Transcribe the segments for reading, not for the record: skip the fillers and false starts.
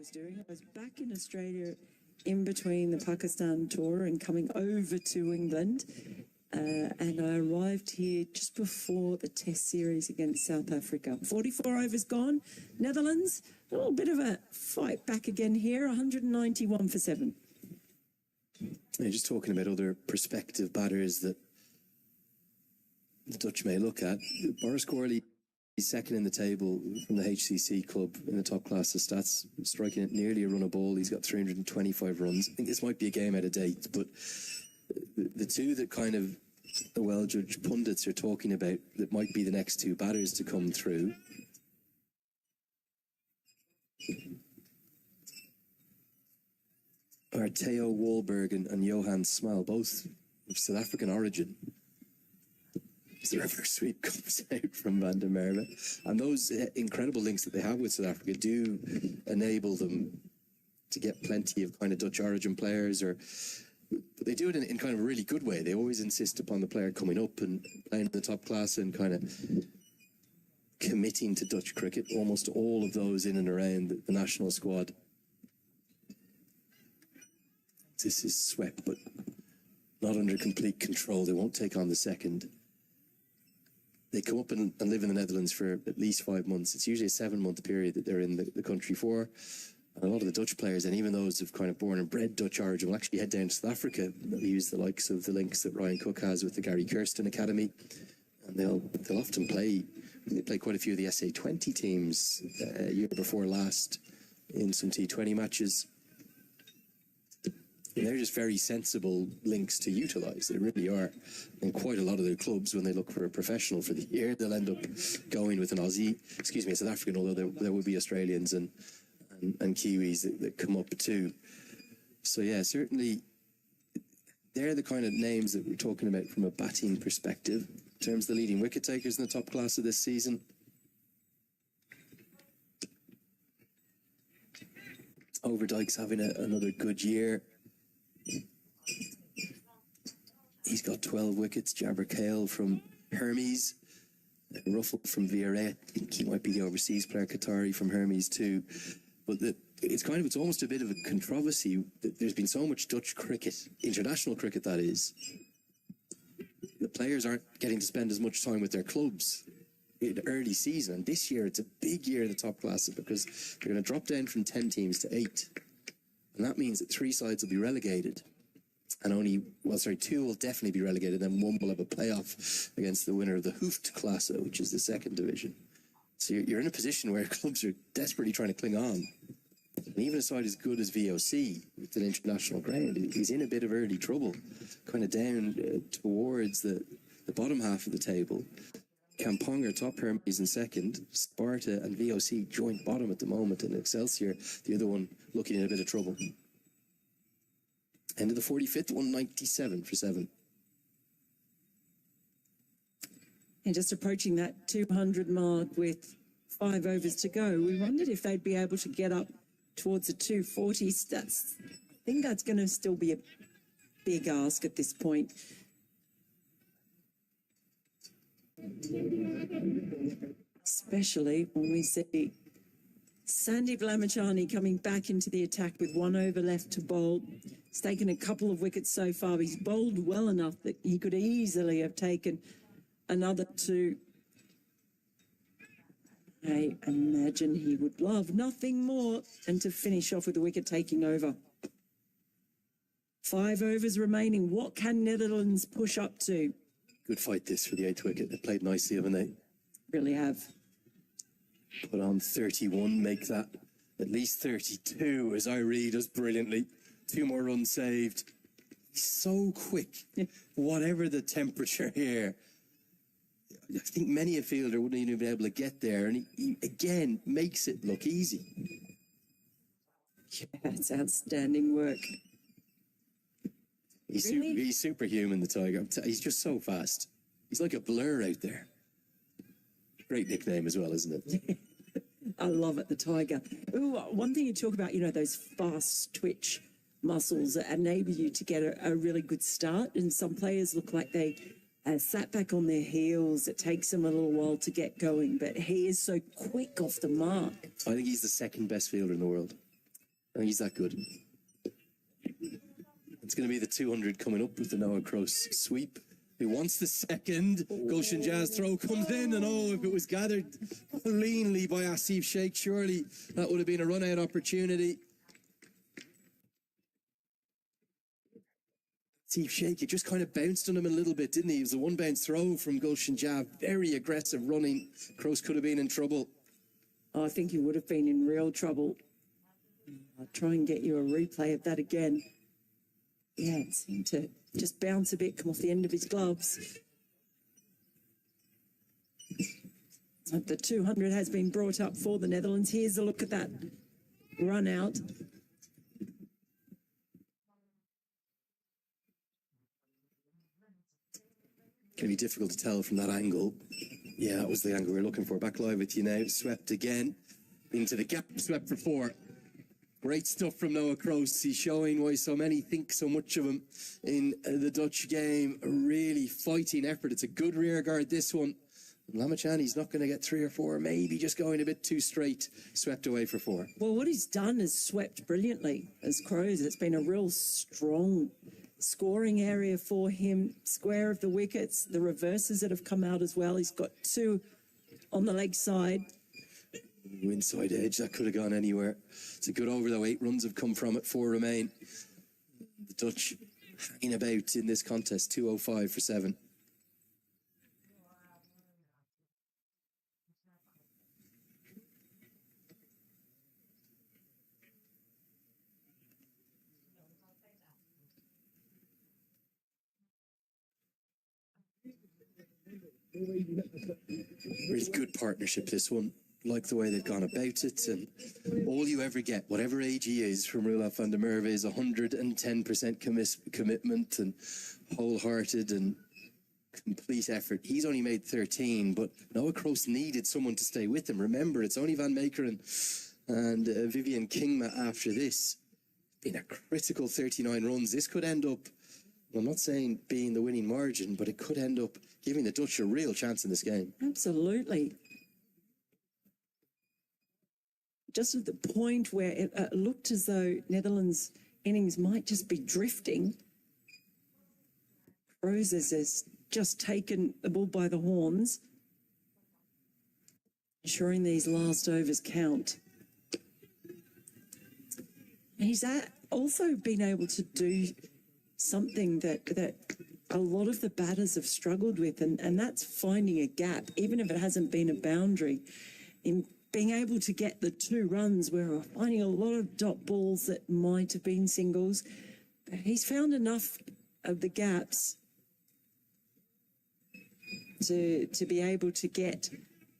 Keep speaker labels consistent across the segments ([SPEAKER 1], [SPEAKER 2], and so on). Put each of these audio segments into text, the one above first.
[SPEAKER 1] was doing. I was back in Australia in between the Pakistan tour and coming over to England. And I arrived here just before the Test series against South Africa. 44 overs gone. Netherlands, a little bit of a fight back again here, 191 for 7.
[SPEAKER 2] You're just talking about other prospective batters that the Dutch may look at. Boris Corley is second in the table from the HCC club in the top class of stats, striking at nearly a run a ball. He's got 325 runs. I think this might be a game out of date, but the two that kind of the well-judged pundits are talking about that might be the next two batters to come through are Theo Wahlberg and Johan Smal, both of South African origin. The reverse sweep comes out from Van der Merwe. And those incredible links that they have with South Africa do enable them to get plenty of kind of Dutch origin players, but they do it in kind of a really good way. They always insist upon the player coming up and playing in the top class and kind of committing to Dutch cricket. Almost all of those in and around the national squad. This is swept, but not under complete control. They won't take on the second. They come up and live in the Netherlands for at least 5 months. It's usually a 7-month period that they're in the country for. And a lot of the Dutch players, and even those of kind of born and bred Dutch origin, will actually head down to South Africa. They'll use the likes of the links that Ryan Cook has with the Gary Kirsten Academy. And they'll often play, they play quite a few of the SA20 teams year before last in some T20 matches. And they're just very sensible links to utilise. They really are. And quite a lot of their clubs, when they look for a professional for the year, they'll end up going with a South African, although there will be Australians and Kiwis that come up too. So yeah, certainly they're the kind of names that we're talking about from a batting perspective. In terms of the leading wicket takers in the top class of this season, Overdyke's having another good year. He's got 12 wickets. Jabber Kale from Hermes, Ruffle from VRA. I think he might be the overseas player. Qatari from Hermes too. But it's almost a bit of a controversy that there's been so much Dutch cricket, international cricket that is. The players aren't getting to spend as much time with their clubs in the early season. And this year, it's a big year in the top class because they're going to drop down from 10 teams to 8. And that means that 3 sides will be relegated. And 2 will definitely be relegated. Then 1 will have a playoff against the winner of the Hoofdklasse, which is the second division. So you're in a position where clubs are desperately trying to cling on. And even a side as good as VOC, with an international ground, is in a bit of early trouble, kind of down towards the bottom half of the table. Kampong are top, Hermes in second. Sparta and VOC joint bottom at the moment, and Excelsior, the other one, looking in a bit of trouble. End of the 45th, 197 for 7.
[SPEAKER 1] And just approaching that 200 mark with 5 overs to go, we wondered if they'd be able to get up towards the 240s. I think that's going to still be a big ask at this point. Especially when we see Sandeep Lamachani coming back into the attack with 1 over left to bowl. He's taken a couple of wickets so far. He's bowled well enough that he could easily have taken another 2. I imagine he would love nothing more than to finish off with a wicket taking over. 5 overs remaining. What can Netherlands push up to?
[SPEAKER 2] Good fight this for the 8th wicket. They played nicely, haven't they?
[SPEAKER 1] Really have.
[SPEAKER 2] Put on 31, make that at least 32, as I read us brilliantly. 2 more runs saved. He's so quick, whatever the temperature here. I think many a fielder wouldn't even be able to get there, and he again makes it look easy.
[SPEAKER 1] Yeah, it's outstanding work.
[SPEAKER 2] He's superhuman, the Tiger. He's just so fast. He's like a blur out there. Great nickname as well, isn't it?
[SPEAKER 1] I love it, the Tiger. Ooh, one thing you talk about, those fast twitch muscles that enable you to get a really good start. And some players look like they sat back on their heels. It takes them a little while to get going, but he is so quick off the mark.
[SPEAKER 2] I think he's the 2nd best fielder in the world. Oh, he's that good. It's going to be the 200 coming up with the Noah Cross sweep. He wants the second. Gulshan Jazz throw comes in, and oh, if it was gathered cleanly by Asif Sheikh, surely that would have been a run-out opportunity. Asif Sheikh, it just kind of bounced on him a little bit, didn't he? It was a one-bounce throw from Gulshan Jazz. Very aggressive running. Cross could have been in trouble.
[SPEAKER 1] I think he would have been in real trouble. I'll try and get you a replay of that again. Yeah, it seemed to just bounce a bit, come off the end of his gloves. The 200 has been brought up for the Netherlands. Here's a look at that run out.
[SPEAKER 2] Can be difficult to tell from that angle. Yeah, that was the angle we we're looking for. Back live with you now. Swept again into the gap. Swept for 4. Great stuff from Noah Kroos. He's showing why so many think so much of him in the Dutch game. A really fighting effort. It's a good rear guard, this one. Lamachani's not going to get 3 or 4, maybe just going a bit too straight. Swept away for 4.
[SPEAKER 1] Well, what he's done is swept brilliantly as Kroos. It's been a real strong scoring area for him. Square of the wickets, the reverses that have come out as well. He's got 2 on the leg side.
[SPEAKER 2] Inside edge, that could have gone anywhere. It's a good over, though. 8 runs have come from it, 4 remain. The Dutch hanging about in this contest, 205 for 7. Really good partnership, this one. Like the way they've gone about it, and all you ever get, whatever age he is, from Roelof van der Merwe is 110% commitment and wholehearted and complete effort. He's only made 13, but Noah Kroos needed someone to stay with him. Remember, it's only Van Meekeren and Vivian Kingma after this. Been a critical 39 runs. This could end up, I'm not saying being the winning margin, but it could end up giving the Dutch a real chance in this game.
[SPEAKER 1] Absolutely. Just at the point where it looked as though Netherlands' innings might just be drifting, Kroos has just taken the bull by the horns, ensuring these last overs count. He's also been able to do something that a lot of the batters have struggled with, and that's finding a gap, even if it hasn't been a boundary, in being able to get the 2 runs where we're finding a lot of dot balls that might have been singles. But he's found enough of the gaps to be able to get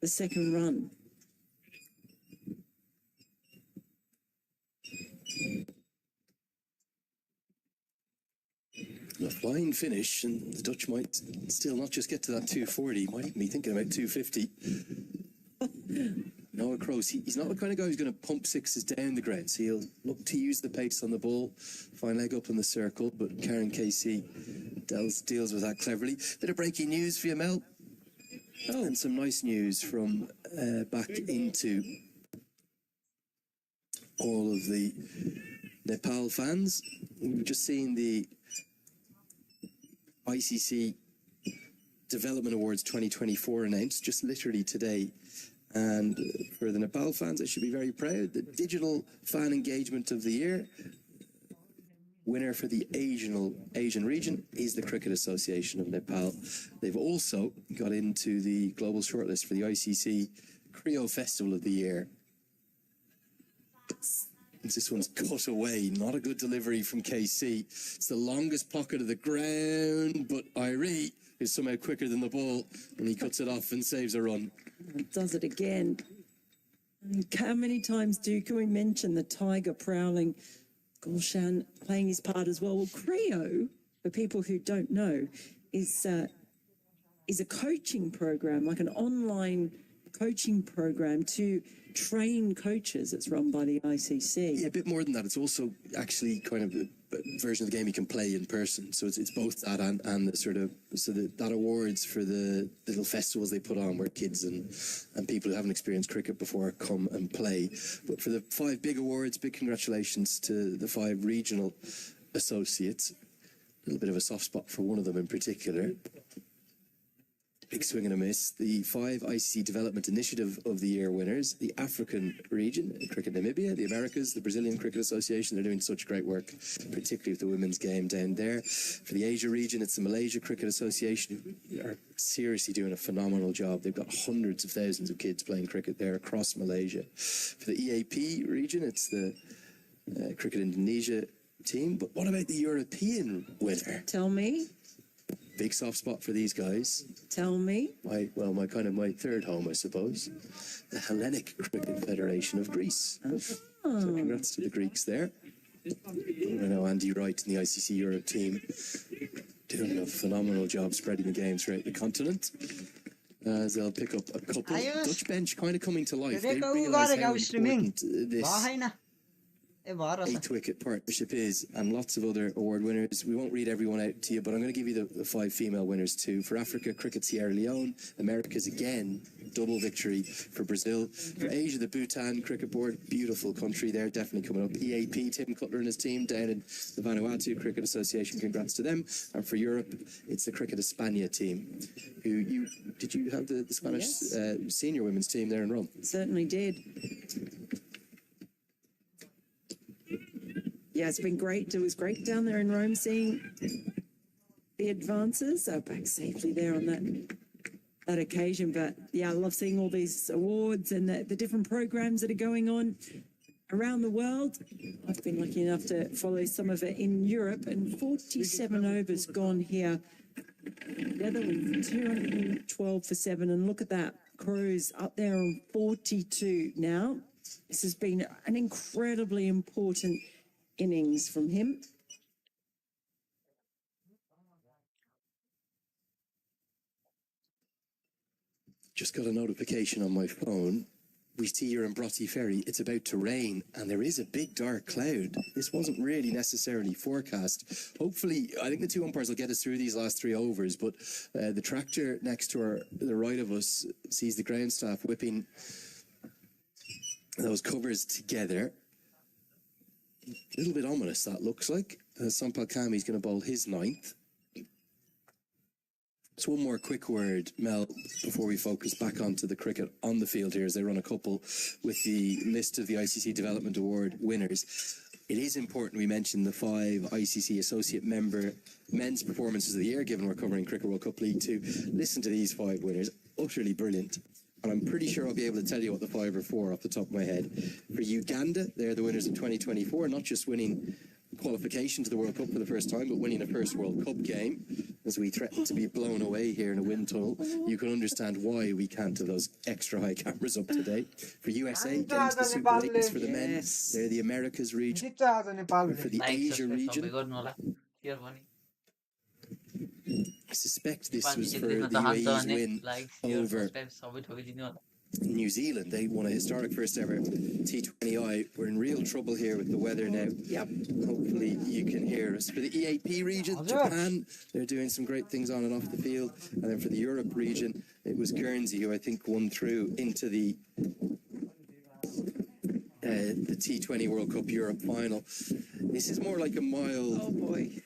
[SPEAKER 1] the second run.
[SPEAKER 2] A flying finish, and the Dutch might still not just get to that 240, might even be thinking about 250. Noah Kroos, he's not the kind of guy who's going to pump sixes down the ground, so he'll look to use the pace on the ball, fine leg up in the circle, but Karen Casey deals with that cleverly. Bit of breaking news for you, Mel. Oh, and some nice news from back into all of the Nepal fans. We've just seen the ICC Development Awards 2024 announced just literally today. And for the Nepal fans, I should be very proud. The Digital Fan Engagement of the Year winner for the Asian region is the Cricket Association of Nepal. They've also got into the global shortlist for the ICC Creo Festival of the Year. This one's cut away. Not a good delivery from KC. It's the longest pocket of the ground, but Irie is somehow quicker than the ball, and he cuts it off and saves a run.
[SPEAKER 1] Does it again. How many times can we mention the tiger prowling? Gulshan playing his part as well. Well, Creo, for people who don't know, is a coaching program, like an online coaching program to train coaches. It's run by the ICC.
[SPEAKER 2] Yeah, a bit more than that. It's also actually kind of version of the game you can play in person. So it's both that and the sort of, so that awards for the little festivals they put on where kids and people who haven't experienced cricket before come and play. But for the 5 big awards, big congratulations to the 5 regional associates. A little bit of a soft spot for one of them in particular. Big swing and a miss. The 5 ICC Development Initiative of the Year winners, the African region, Cricket Namibia, the Americas, the Brazilian Cricket Association. They're doing such great work, particularly with the women's game down there. For the Asia region, it's the Malaysia Cricket Association, who are seriously doing a phenomenal job. They've got hundreds of thousands of kids playing cricket there across Malaysia. For the EAP region, it's the Cricket Indonesia team. But what about the European winner?
[SPEAKER 1] Tell me.
[SPEAKER 2] Big soft spot for these guys.
[SPEAKER 1] Tell me.
[SPEAKER 2] My third home, I suppose. The Hellenic Cricket Federation of Greece. So congrats to the Greeks there. I know Andy Wright and the ICC Europe team doing a phenomenal job spreading the game throughout the continent. As they'll pick up a couple. Dutch bench kind of coming to life. They realise how important this 8-wicket partnership is, and lots of other award winners. We won't read everyone out to you, but I'm going to give you the 5 female winners too. For Africa, Cricket Sierra Leone. Americas again, double victory for Brazil. For Asia, the Bhutan Cricket Board, beautiful country there, definitely coming up. EAP, Tim Cutler and his team down in the Vanuatu Cricket Association, congrats to them. And for Europe, it's the Cricket España team, who did you have the Spanish senior women's team there in Rome?
[SPEAKER 1] Certainly did. Yeah, it's been great. It was great down there in Rome seeing the advances. Back safely there on that occasion. But yeah, I love seeing all these awards and the different programs that are going on around the world. I've been lucky enough to follow some of it in Europe, and 47 overs gone here. Together with 212 for 7. And look at that. Crows up there on 42 now. This has been an incredibly important innings from him.
[SPEAKER 2] Just got a notification on my phone. We see you're in Broughty Ferry. It's about to rain, and there is a big dark cloud. This wasn't really necessarily forecast. Hopefully, I think the 2 umpires will get us through these last 3 overs, but the tractor next to the right of us sees the ground staff whipping those covers together. A little bit ominous, that looks like. Sampal Kami's going to bowl his 9th. Just one more quick word, Mel, before we focus back onto the cricket on the field here, as they run a couple with the list of the ICC Development Award winners. It is important we mention the 5 ICC Associate Member Men's Performances of the Year, given we're covering Cricket World Cup League 2. Listen to these 5 winners. Utterly brilliant. And I'm pretty sure I'll be able to tell you what the 5 are for off the top of my head. For Uganda, they're the winners of 2024, not just winning qualification to the World Cup for the first time, but winning a first World Cup game. As we threaten to be blown away here in a wind tunnel, you can understand why we can't have those extra high cameras up today. For USA, getting to the Super 8s for the men, they're the Americas region. For the Asia region, I suspect this was for the UAE's win over New Zealand. They won a historic first ever T20I. We're in real trouble here with the weather now.
[SPEAKER 1] Yep.
[SPEAKER 2] Hopefully you can hear us. For the EAP region, Japan, they're doing some great things on and off the field. And then for the Europe region, it was Guernsey who I think won through into the T20 World Cup Europe final. This is more like a mild...
[SPEAKER 1] Oh boy.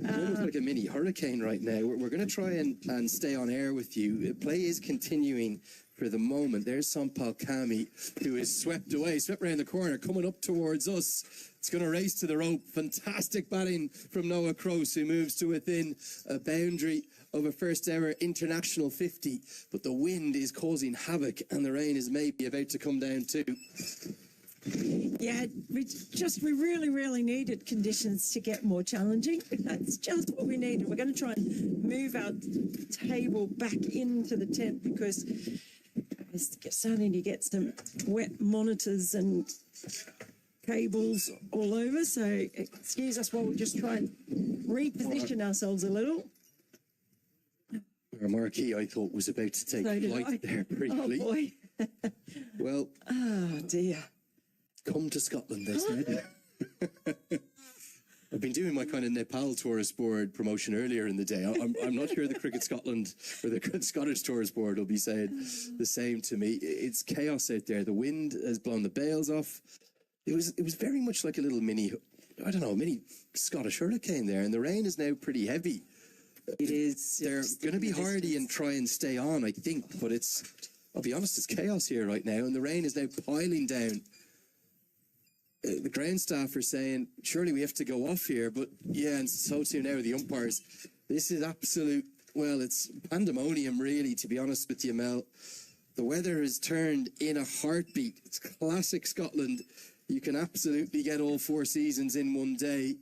[SPEAKER 2] Almost like a mini hurricane right now. We're going to try and stay on air with you. Play is continuing for the moment. There's Sampal Kami, who is swept around the corner, coming up towards us. It's going to race to the rope. Fantastic batting from Noah Cross, who moves to within a boundary of a first ever international 50. But the wind is causing havoc, and the rain is maybe about to come down too.
[SPEAKER 1] Yeah, we really needed conditions to get more challenging. That's just what we needed. We're going to try and move our table back into the tent because it's starting to get some wet monitors and cables all over. So excuse us while we just try and reposition ourselves a little.
[SPEAKER 2] Our marquee, I thought, was about to take flight there briefly.
[SPEAKER 1] Oh boy.
[SPEAKER 2] Well.
[SPEAKER 1] Oh dear.
[SPEAKER 2] Come to Scotland, they said. I've been doing my kind of Nepal tourist board promotion earlier in the day. I'm not sure the Cricket Scotland or the Scottish tourist board will be saying the same to me. It's chaos out there. The wind has blown the bales off. It was very much like a little mini Scottish hurricane there, and the rain is now pretty heavy.
[SPEAKER 1] It is.
[SPEAKER 2] They're going to be hardy and try and stay on, I think, but I'll be honest, it's chaos here right now, and the rain is now piling down. The ground staff are saying, surely we have to go off here, but yeah, and so too now the umpires. This is absolute, well, it's pandemonium really, to be honest with you, Mel. The weather has turned in a heartbeat. It's classic Scotland. You can absolutely get all 4 seasons in one day.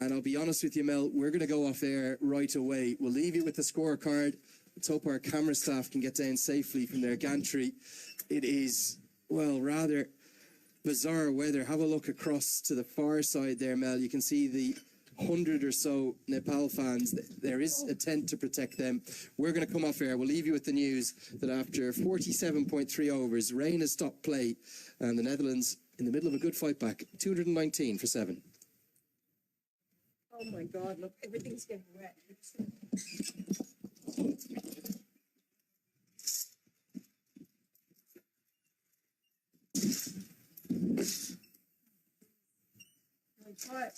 [SPEAKER 2] And I'll be honest with you, Mel, we're going to go off air right away. We'll leave you with the scorecard. Let's hope our camera staff can get down safely from their gantry. It is, well, rather bizarre weather. Have a look across to the far side there, Mel. You can see the 100 or so Nepal fans. There is a tent to protect them. We're going to come off air. We'll leave you with the news that after 47.3 overs, rain has stopped play, and the Netherlands in the middle of a good fight back, 219 for 7.
[SPEAKER 1] Oh my God, look, everything's getting wet. Right.